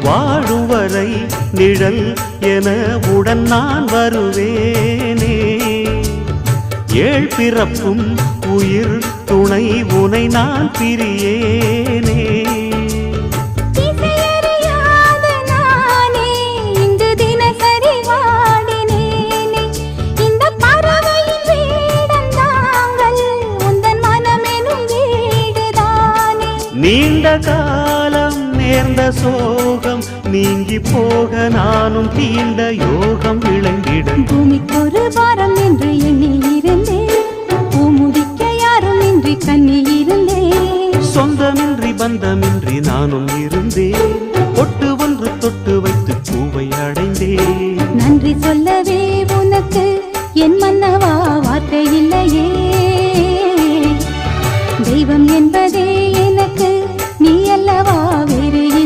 வாழும் வரை நிழல் என உடன் நான் வருவேனே. ஏழ் பிறப்பும் உயிர் துணை உனை நான் பிரியேனே. நீண்ட காலம் நேர்ந்த சோகம் நீங்கி போக நானும் தீண்ட யோகம் விளங்கிட. பூமிக்கு ஒரு வாரம் என்று எண்ணி இருந்தேன், பூமுடிக்க யாரும் இன்றி கண்ணி இருந்தேன். சொந்தமின்றி பந்தமின்றி நானும் இருந்தேன், பொட்டு ஒன்று தொட்டு வைத்து பூவை அடைந்தேன். நன்றி சொல்லவே உனக்கு என் மன்னவா வார்த்தை இல்லையே.